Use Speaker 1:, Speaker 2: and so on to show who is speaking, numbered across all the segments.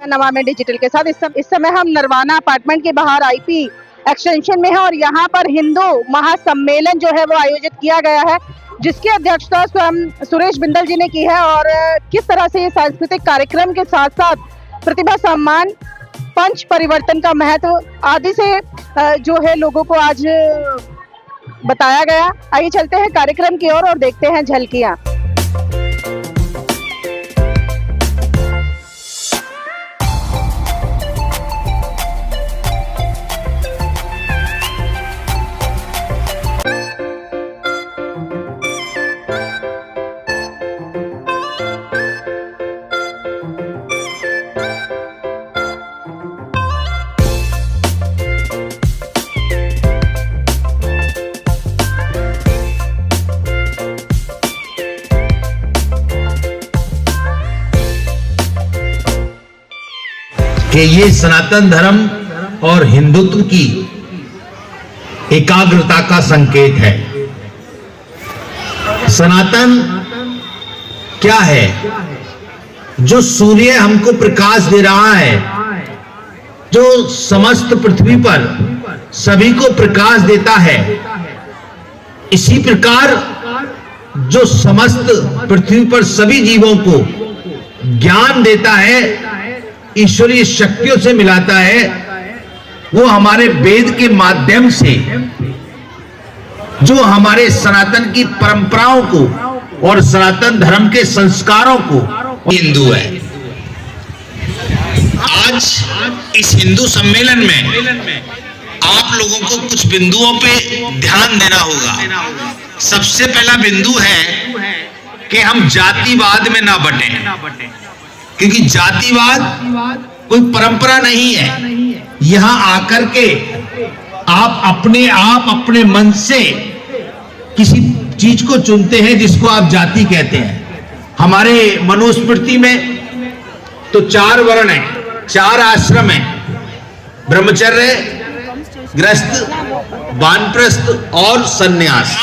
Speaker 1: नवामे digital के साथ इस समय हम नरवाना अपार्टमेंट के बाहर आईपी एक्सटेंशन में है और यहाँ पर हिंदू महासम्मेलन जो है वो आयोजित किया गया है, जिसकी अध्यक्षता स्वयं सुरेश बिंदल जी ने की है। और किस तरह से ये सांस्कृतिक कार्यक्रम के साथ साथ प्रतिभा सम्मान, पंच परिवर्तन का महत्व आदि से जो है लोगों को आज बताया गया। आइए चलते हैं कार्यक्रम की ओर और देखते हैं झलकियां।
Speaker 2: कि ये सनातन धर्म और हिंदुत्व की एकाग्रता का संकेत है। सनातन क्या है? जो सूर्य हमको प्रकाश दे रहा है, जो समस्त पृथ्वी पर सभी को प्रकाश देता है, इसी प्रकार जो समस्त पृथ्वी पर सभी जीवों को ज्ञान देता है, ईश्वरीय शक्तियों से मिलाता है, वो हमारे वेद के माध्यम से जो हमारे सनातन की परंपराओं को और सनातन धर्म के संस्कारों को हिंदू है। आज इस हिंदू सम्मेलन में आप लोगों को कुछ बिंदुओं पे ध्यान देना होगा। सबसे पहला बिंदु है कि हम जातिवाद में ना बटें, क्योंकि जातिवाद कोई परंपरा नहीं है। यहां आकर के आप अपने मन से किसी चीज को चुनते हैं जिसको आप जाति कहते हैं। हमारे मनुस्मृति में तो 4 वर्ण हैं, 4 आश्रम हैं, ब्रह्मचर्य, गृहस्थ, वानप्रस्थ और सन्यास।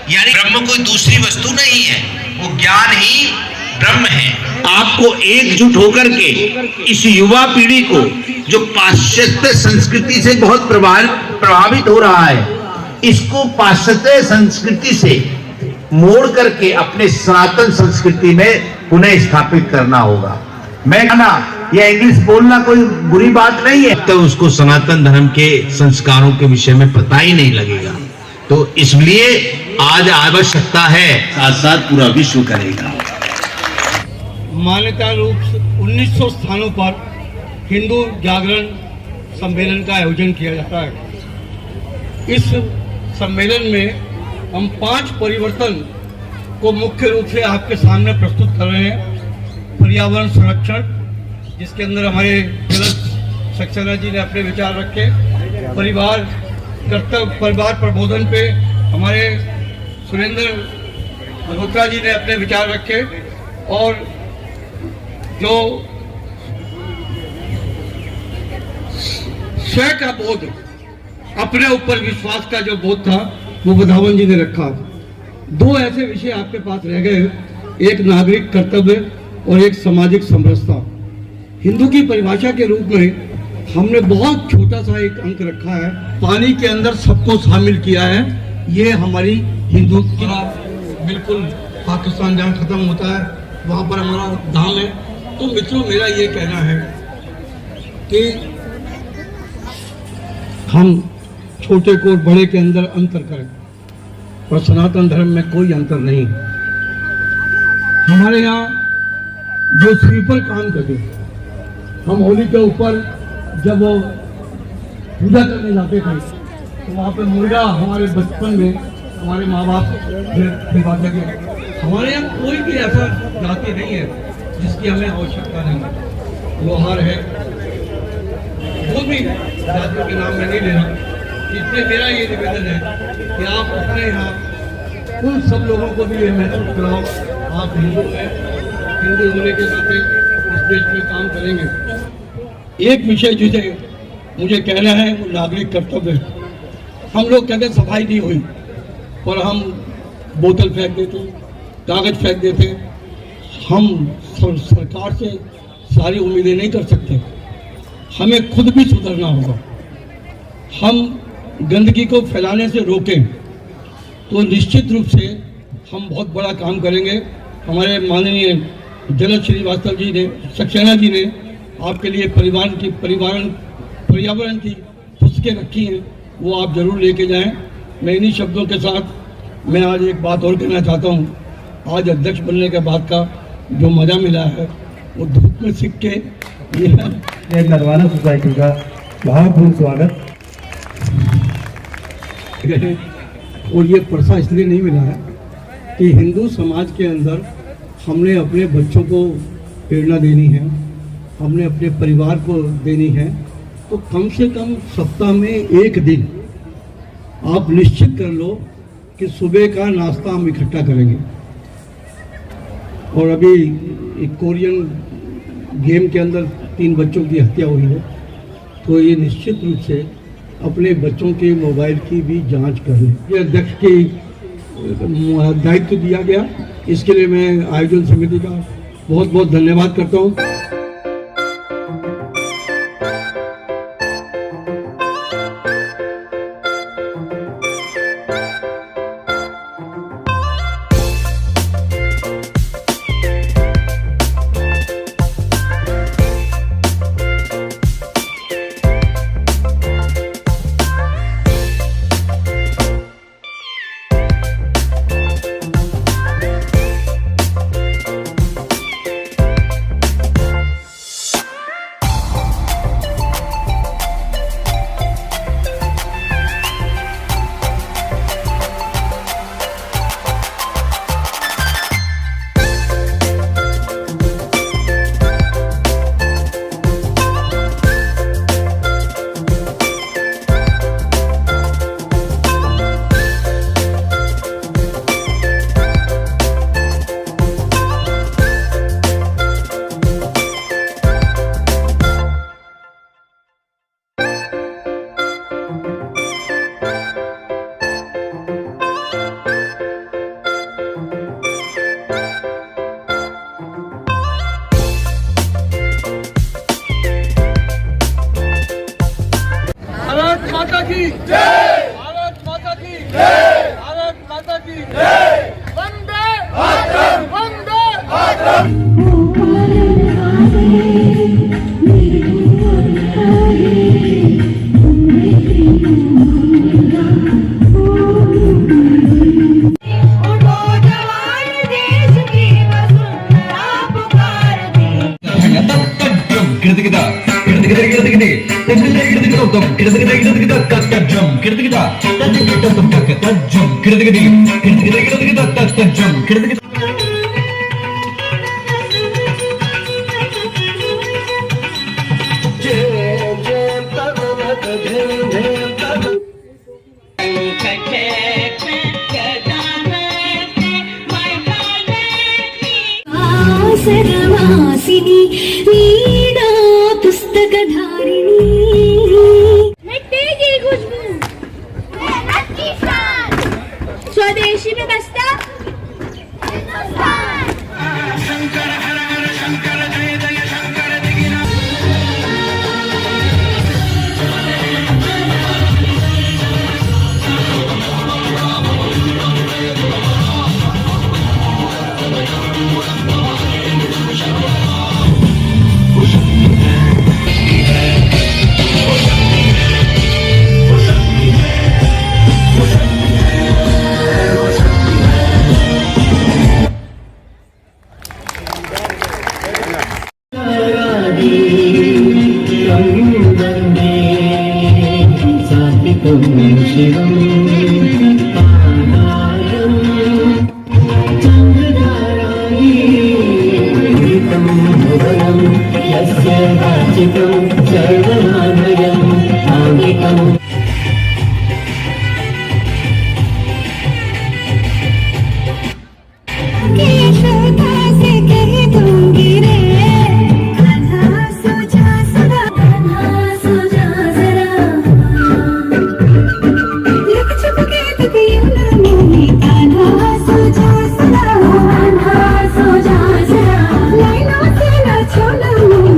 Speaker 2: यानी ब्रह्म कोई दूसरी वस्तु नहीं है, वो ज्ञान ही ब्रह्म है। आपको एकजुट होकर के इस युवा पीढ़ी को जो पाश्चात्य संस्कृति से बहुत प्रभावित हो रहा है, इसको पाश्चात्य संस्कृति से मोड़ करके अपने सनातन संस्कृति में पुनः स्थापित करना होगा। मैं कहना यह इंग्लिश बोलना कोई बुरी बात नहीं है, तो उसको सनातन धर्म के संस्कारों के विषय में पता ही नहीं लगेगा। तो इसलिए आज आवश्यकता है, साथ साथ पूरा विश्व करेगा।
Speaker 3: मान्यता रूप से 1900 स्थानों पर हिंदू जागरण सम्मेलन का आयोजन किया जाता है। इस सम्मेलन में हम 5 परिवर्तन को मुख्य रूप से आपके सामने प्रस्तुत कर रहे हैं। पर्यावरण संरक्षण, जिसके अंदर हमारे जलद सक्सेना जी ने अपने विचार रखे। परिवार प्रबोधन पे हमारे सुरेंद्र मल्होत्रा जी ने अपने विचार रखे। और जो स्व का बोध, अपने ऊपर विश्वास का जो बोध था, वो बधावन जी ने रखा। 2 ऐसे विषय आपके पास रह गए, एक नागरिक कर्तव्य और एक सामाजिक समरसता। हिंदू की परिभाषा के रूप में हमने बहुत छोटा सा एक अंक रखा है, पानी के अंदर सबको शामिल किया है। ये हमारी हिंदू की बिल्कुल पाकिस्तान जहाँ खत्म होता है वहाँ पर हमारा धाम है। तो मित्रों, मेरा ये कहना है कि हम छोटे को बड़े के अंदर अंतर करें, और सनातन धर्म में कोई अंतर नहीं। हमारे यहाँ जो स्वीपर काम करते, हम होली के ऊपर जब वो पूजा करने जाते थे तो वहाँ पे मुर्गा हमारे बचपन में हमारे माँ बाप खिलवाते थे। हमारे यहाँ कोई भी ऐसा जाति नहीं है जिसकी हमें आवश्यकता नहीं। लोहार है, वो भी जाति के नाम में नहीं लेना। इसलिए मेरा ये निवेदन है कि आप अपने यहाँ उन सब लोगों को भी ये महसूस कराओ, आप हिंदू हैं, हिंदू होने के नाते इस देश में काम करेंगे। एक विषय जिसे मुझे कहना है वो नागरिक कर्तव्य। हम लोग कहते सफाई नहीं हुई और हम बोतल फेंक देते, कागज फेंक देते। हम सरकार से सारी उम्मीदें नहीं कर सकते। हमें खुद भी सुधरना होगा। हम गंदगी को फैलाने से रोकें तो निश्चित रूप से हम बहुत बड़ा काम करेंगे। हमारे माननीय जलज श्रीवास्तव जी ने, सक्सेना जी ने आपके लिए पर्यावरण की पुस्तकें रखी हैं, वो आप जरूर लेके जाएं। मैं इन्हीं शब्दों के साथ मैं आज एक बात और कहना चाहता हूँ। आज अध्यक्ष बनने के बाद का जो मज़ा मिला है वो धूप में सीख के
Speaker 4: ये नरवाना सोसाइटी का भावपूर्ण स्वागत।
Speaker 3: और ये परसा इसलिए नहीं मिला है कि हिंदू समाज के अंदर हमने अपने बच्चों को प्रेरणा देनी है, हमने अपने परिवार को देनी है, तो कम से कम सप्ताह में एक दिन आप निश्चित कर लो कि सुबह का नाश्ता हम इकट्ठा करेंगे। और अभी एक कोरियन गेम के अंदर 3 बच्चों की हत्या हुई है, तो ये निश्चित रूप से अपने बच्चों के मोबाइल की भी जांच कर लें। ये अध्यक्ष की दायित्व दिया गया, इसके लिए मैं आयोजन समिति का बहुत बहुत धन्यवाद करता हूँ। भारत माता की जय, भारत माता की जय, वंदे मातरम, वंदे मातरम।
Speaker 5: सरवासिनी वीणा पुस्तकधारिणी मिट्टी खुशबू स्वदेशी में बसता
Speaker 2: शंकर हर हर शंकर जय जय शंकर दिगिना।
Speaker 5: छोला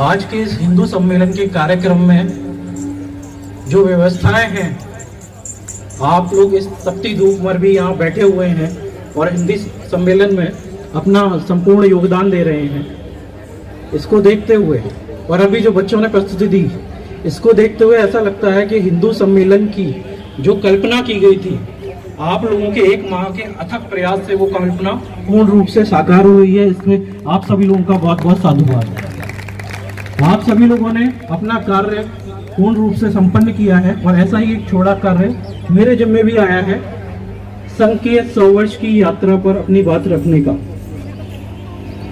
Speaker 6: आज के इस हिंदू सम्मेलन के कार्यक्रम में जो व्यवस्थाएं हैं, आप लोग इस तपती धूप में भी यहाँ बैठे हुए हैं और हिंदी सम्मेलन में अपना संपूर्ण योगदान दे रहे हैं। इसको देखते हुए और अभी जो बच्चों ने प्रस्तुति दी, इसको देखते हुए ऐसा लगता है कि हिंदू सम्मेलन की जो कल्पना की गई थी, आप लोगों के एक माह के अथक प्रयास से वो कल्पना पूर्ण रूप से साकार हुई है। इसमें आप सभी लोगों का बहुत बहुत साधुवाद। आप सभी लोगों ने अपना कार्य पूर्ण रूप से संपन्न किया है और ऐसा ही एक छोटा कार्य मेरे जिम्मे भी आया है, संघ के 100 वर्ष की यात्रा पर अपनी बात रखने का।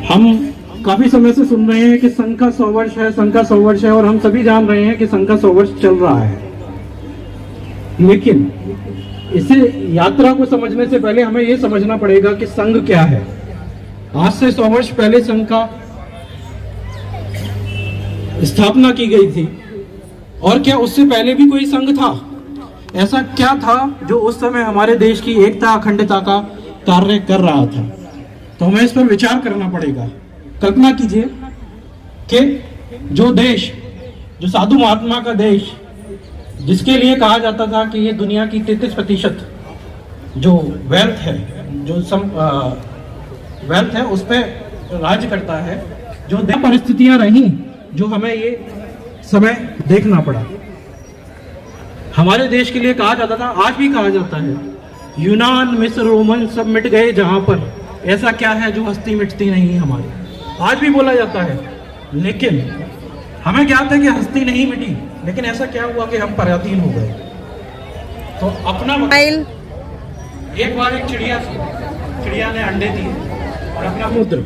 Speaker 6: हम काफी समय से सुन रहे हैं कि संघ का 100 वर्ष है, संघ का 100 वर्ष है, और हम सभी जान रहे हैं कि संघ का 100 वर्ष चल रहा है। लेकिन इसे यात्रा को समझने से पहले हमें यह समझना पड़ेगा कि संघ क्या है। आज से 100 वर्ष पहले संघ का स्थापना की गई थी, और क्या उससे पहले भी कोई संघ था? ऐसा क्या था जो उस समय हमारे देश की एकता अखंडता का कार्य कर रहा था? तो हमें इस पर विचार करना पड़ेगा। कल्पना कीजिए कि जो देश, जो साधु महात्मा का देश, जिसके लिए कहा जाता था कि ये दुनिया की 33% जो वेल्थ है, जो वेल्थ है, उस पर राज्य करता है, जो परिस्थितियां रही जो हमें ये समय देखना पड़ा। हमारे देश के लिए कहा जाता था, आज भी कहा जाता है, यूनान, मिस्र, रोमन सब मिट गए जहां पर, ऐसा क्या है जो हस्ती मिटती नहीं है हमारी। आज भी बोला जाता है, लेकिन हमें क्या आता है कि हस्ती नहीं मिटी, लेकिन ऐसा क्या हुआ कि हम पराधीन हो गए। तो अपना एक बार एक चिड़िया थी, चिड़िया ने अंडे दिए और अपना समुद्र,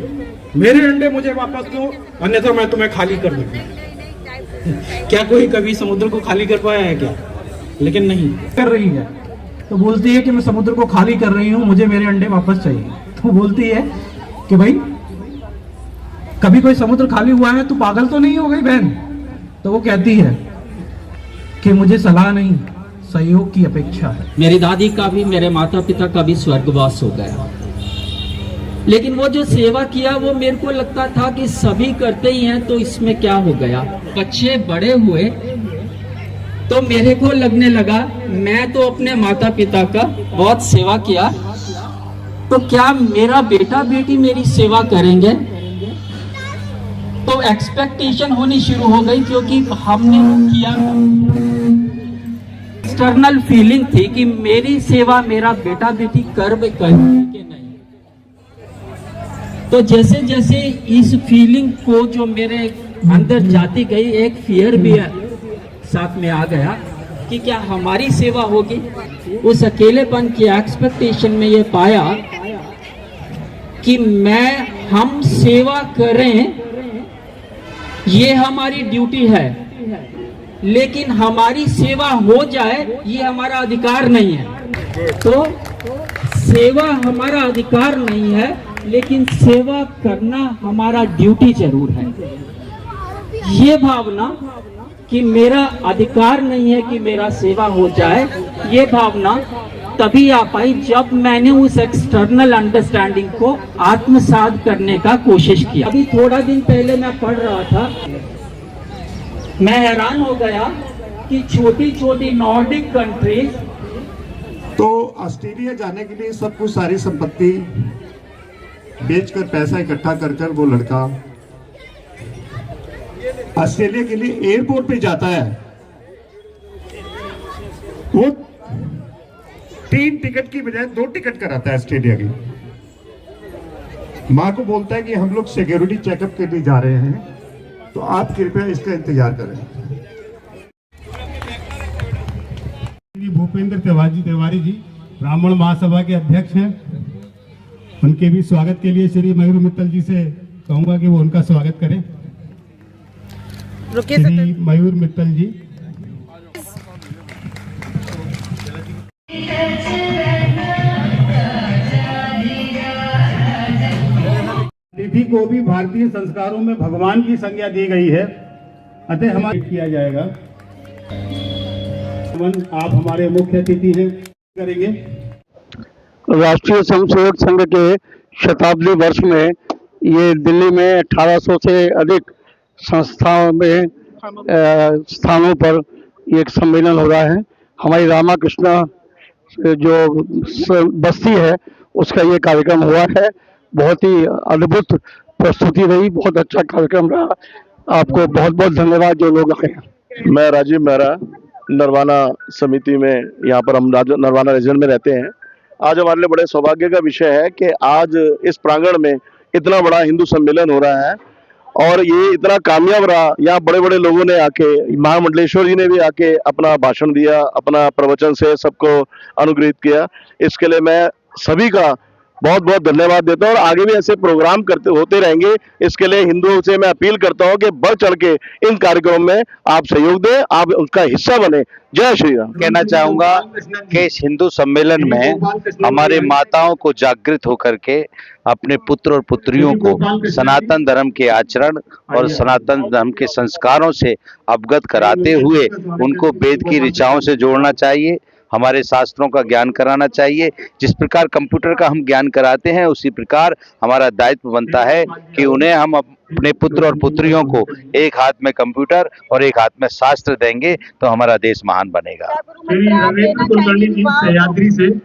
Speaker 6: मेरे अंडे मुझे वापस दो, अन्यथा मैं तुम्हें खाली कर दूंगा। क्या कोई कभी समुद्र को खाली कर पाया है क्या? लेकिन नहीं कर रही है। तो बोलती है कि मैं समुद्र को खाली कर रही हूं, मुझे मेरे अंडे वापस चाहिए। तो बोलती है कि भाई कभी कोई समुद्र खाली हुआ है, तू पागल तो नहीं हो गई बहन? तो वो कहती है कि मुझे सलाह नहीं, सहयोग की अपेक्षा है।
Speaker 7: मेरी दादी का भी, मेरे माता पिता का भी स्वर्गवास हो गया, लेकिन वो जो सेवा किया वो मेरे को लगता था कि सभी करते ही हैं, तो इसमें क्या हो गया। बच्चे बड़े हुए तो मेरे को लगने लगा मैं तो अपने माता पिता का बहुत सेवा किया, तो क्या मेरा बेटा बेटी मेरी सेवा करेंगे? तो एक्सपेक्टेशन होनी शुरू हो गई, क्योंकि हमने किया, एक्सटर्नल फीलिंग थी कि मेरी सेवा मेरा बेटा बेटी कर कि नहीं। तो जैसे जैसे इस फीलिंग को जो मेरे अंदर जाती गई, एक फियर भी साथ में आ गया कि क्या हमारी सेवा होगी। उस अकेलेपन की एक्सपेक्टेशन में ये पाया कि हम सेवा करें, ये हमारी ड्यूटी है, लेकिन हमारी सेवा हो जाए ये हमारा अधिकार नहीं है। तो सेवा हमारा अधिकार नहीं है, लेकिन सेवा करना हमारा ड्यूटी जरूर है। ये भावना कि मेरा अधिकार नहीं है कि मेरा सेवा हो जाए, ये भावना तभी आ पाई जब मैंने उस एक्सटर्नल अंडरस्टैंडिंग को आत्मसात करने का कोशिश किया। अभी थोड़ा दिन पहले मैं पढ़ रहा था, मैं हैरान हो गया कि छोटी छोटी नॉर्डिक कंट्रीज,
Speaker 8: तो ऑस्ट्रेलिया जाने के लिए सब कुछ सारी संपत्ति बेचकर पैसा इकट्ठा कर वो लड़का ऑस्ट्रेलिया के लिए एयरपोर्ट पे जाता है। वो 3 टिकट की बजाय 2 टिकट कराता है ऑस्ट्रेलिया की। मां को बोलता है कि हम लोग सिक्योरिटी चेकअप के लिए जा रहे हैं, तो आप कृपया इसका इंतजार करें।
Speaker 4: श्री भूपेंद्र तिवारी जी ब्राह्मण महासभा के अध्यक्ष हैं, उनके भी स्वागत के लिए श्री मयूर मित्तल जी से कहूंगा कि वो उनका स्वागत करें। श्री मयूर मित्तल जी। अतिथि को भी भारतीय संस्कारों में भगवान की संज्ञा दी गई है, अतः हमारा किया जाएगा। आप हमारे मुख्य अतिथि हैं, करेंगे।
Speaker 9: राष्ट्रीय स्वयंसेवक संघ के शताब्दी वर्ष में ये दिल्ली में 1800 से अधिक संस्थाओं में स्थानों पर एक सम्मेलन हो रहा है। हमारी रामाकृष्ण जो बस्ती है उसका ये कार्यक्रम हुआ है। बहुत ही अद्भुत प्रस्तुति रही, बहुत अच्छा कार्यक्रम रहा। आपको बहुत बहुत धन्यवाद जो लोग आए हैं।
Speaker 10: मैं राजीव मेहरा, नरवाना समिति में, यहाँ पर हम नरवाना रीजन में रहते हैं। आज हमारे लिए बड़े सौभाग्य का विषय है कि आज इस प्रांगण में इतना बड़ा हिंदू सम्मेलन हो रहा है और ये इतना कामयाब रहा। यहाँ बड़े बड़े लोगों ने आके, महामंडलेश्वर जी ने भी आके अपना भाषण दिया, अपना प्रवचन से सबको अनुग्रहित किया। इसके लिए मैं सभी का बहुत बहुत धन्यवाद देता हूँ और आगे भी ऐसे प्रोग्राम होते रहेंगे। इसके लिए हिंदुओं से मैं अपील करता हूँ कि बढ़ चढ़ के इन कार्यक्रमों में आप सहयोग दें, आप उसका हिस्सा बने। जय श्री राम।
Speaker 11: कहना चाहूंगा कि इस हिंदू सम्मेलन में हमारे माताओं को जागृत होकर के अपने पुत्र और पुत्रियों को सनातन धर्म के आचरण और सनातन धर्म के संस्कारों से अवगत कराते हुए उनको वेद की ऋचाओं से जोड़ना चाहिए, हमारे शास्त्रों का ज्ञान कराना चाहिए। जिस प्रकार कंप्यूटर का हम ज्ञान कराते हैं उसी प्रकार हमारा दायित्व बनता है कि उन्हें हम अपने पुत्र और पुत्रियों को एक हाथ में कंप्यूटर और एक हाथ में शास्त्र देंगे तो हमारा देश महान बनेगा।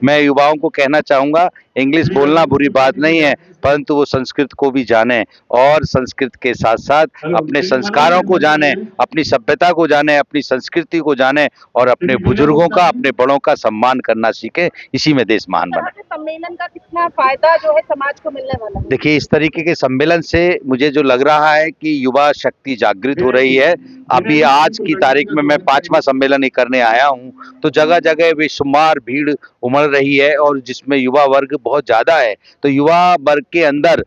Speaker 11: मैं युवाओं को कहना चाहूंगा, इंग्लिश बोलना बुरी बात नहीं है, परंतु वो संस्कृत को भी जाने और संस्कृत के साथ साथ अपने संस्कारों को जाने, अपनी सभ्यता को जाने, अपनी संस्कृति को जाने और अपने बुजुर्गों का, अपने बड़ों का सम्मान करना सीखे। इसी में देश महान बने।
Speaker 1: सम्मेलन का कितना फायदा जो है समाज को मिलने वाला है?
Speaker 11: देखिए, इस तरीके के सम्मेलन से मुझे जो लग रहा है कि युवा शक्ति जागृत हो रही है। अभी आज की तारीख में मैं 5वां सम्मेलन ही करने आया हूं, तो जगह जगह बेशुमार भीड़ उमड़ रही है और जिसमें युवा वर्ग बहुत ज्यादा है। तो युवा वर्ग के अंदर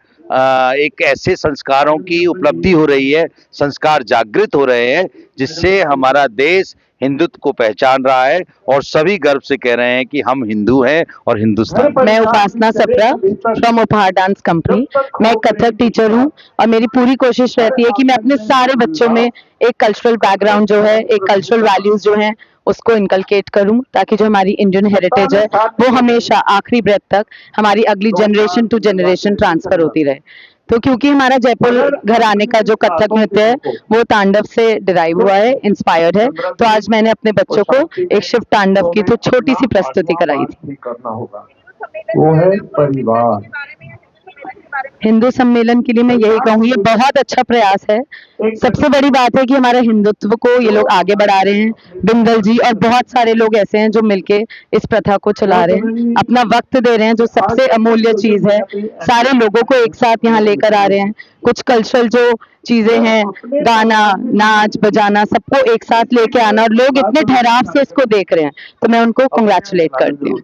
Speaker 11: एक ऐसे संस्कारों की उपलब्धि हो रही है, संस्कार जागृत हो रहे हैं, जिससे हमारा देश हिंदुत्व को पहचान रहा है और सभी गर्व से कह रहे हैं कि हम हिंदू हैं और हिंदुस्तान।
Speaker 1: मैं उपासना सप्रा फ्रॉम उपहार डांस कंपनी। मैं एक कथक टीचर हूँ और मेरी पूरी कोशिश रहती है कि मैं अपने सारे बच्चों में एक कल्चरल बैकग्राउंड जो है, एक कल्चरल वैल्यूज जो हैं उसको इनकलकेट करूं, ताकि जो हमारी इंडियन हेरिटेज है वो हमेशा आखिरी ब्रेथ तक हमारी अगली जनरेशन टू जनरेशन ट्रांसफर होती रहे। तो क्योंकि हमारा जयपुर घराने का जो कथक नृत्य है वो तांडव से डिराइव हुआ है, इंस्पायर्ड है, तो आज मैंने अपने बच्चों को एक शिव तांडव की तो छोटी सी प्रस्तुति कराई थी।
Speaker 8: वो है परिवार।
Speaker 1: हिंदू सम्मेलन के लिए मैं यही कहूँ, ये बहुत अच्छा प्रयास है। सबसे बड़ी बात है कि हमारे हिंदुत्व को ये लोग आगे बढ़ा रहे हैं। बिंदल जी और बहुत सारे लोग ऐसे हैं जो मिलके इस प्रथा को चला रहे हैं, अपना वक्त दे रहे हैं, जो सबसे अमूल्य चीज है। सारे लोगों को एक साथ यहाँ लेकर आ रहे हैं। कुछ कल्चरल जो चीजें हैं, गाना, नाच, बजाना, सबको एक साथ लेके आना, और लोग इतने ठहराव से इसको देख रहे हैं, तो मैं उनको कांग्रेचुलेट करती हूँ।